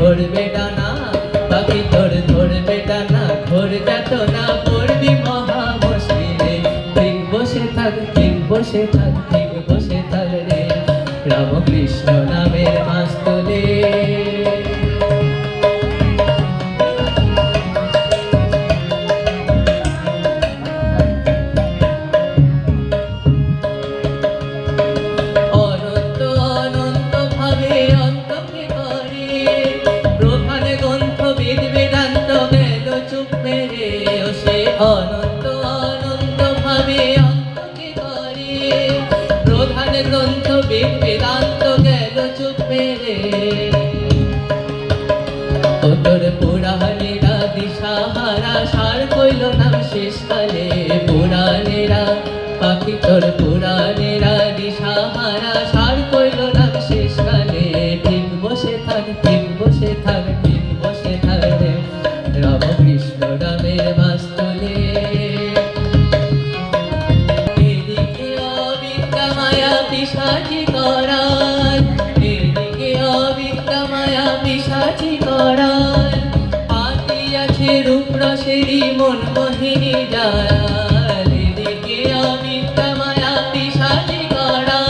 ধরবে ডানা, পাখি তোর ধরবে ডানা, ঘোর যাত না পড়বি মহা মুশকিলে। ঠিক বসে থাক, ঠিক বসে থাক, ঠিক বসে থাক রে, রামকৃষ্ণ নামের মাস্তুলে। অনন্ত অনন্ত ভাবে অন্তকে করে, প্রধান গ্রন্থ বেদ বেদান্ত গেল চুপ মেরে। ও সে অনন্ত অনন্ত ভাবে অন্তকে করে, প্রধান গ্রন্থ বেদ বেদান্ত গেল চুপ মেরে। ও তোর পুরাণেরা দিশাহারা, সার কইল নাম শেষকালে। পুরাণেরা পাখি তোর পুরাণেরা দিশাহারা, সার কইল নাম শেষকালে। ঠিক বসে থাক, ঠিক বসে থাক, ঠিক বসে থাক রে, রামকৃষ্ণ নামের মাস্তুলে। এদিকে অবিদ্যা মায়া পিশাচি করাল, এদিকে অবিদ্যা মায়া পিশাচি করাল। পাতিয়াছে রূপ রসেরই মন মোহিনী জাল, এদিকে অবিদ্যা মায়া পিশাচি করাল।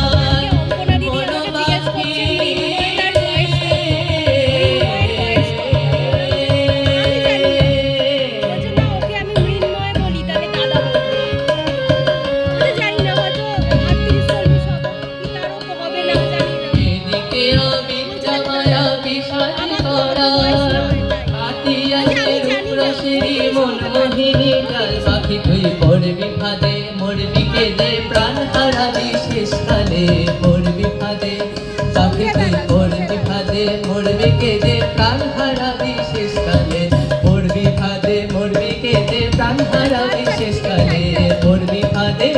এদিকে অবিদ্যা মায়া পিশাচি করাল, পাতিয়াছে রূপ রসেরই মন মোহিনী জাল। পাখি তুই পড়বি ফাঁদে, মরবি কেঁদে, প্রাণ হারাবি শেষকালে। পড়বি ফাঁদে, পাখি তুই পড়বি ফাঁদে, মরবি কেঁদে, প্রাণ হারাবি শেষকালে। পড়বি ফাঁদে, মরবি কেঁদে, প্রাণ হারাবি শেষকালে। পড়বি ফাঁদে,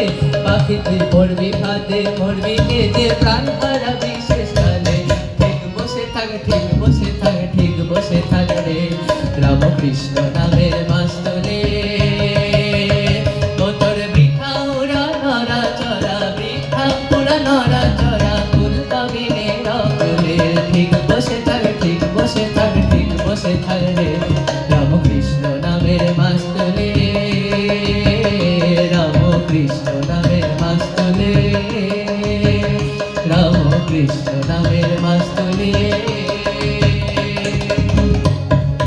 পাখি তুই পড়বি ফাঁদে, মরবি কেঁদে, প্রাণ হারাবি শেষকালে। ঠিক বসে থাক, ঠিক বসে থাক, ঠিক বসে থাক রে, রামকৃষ্ণ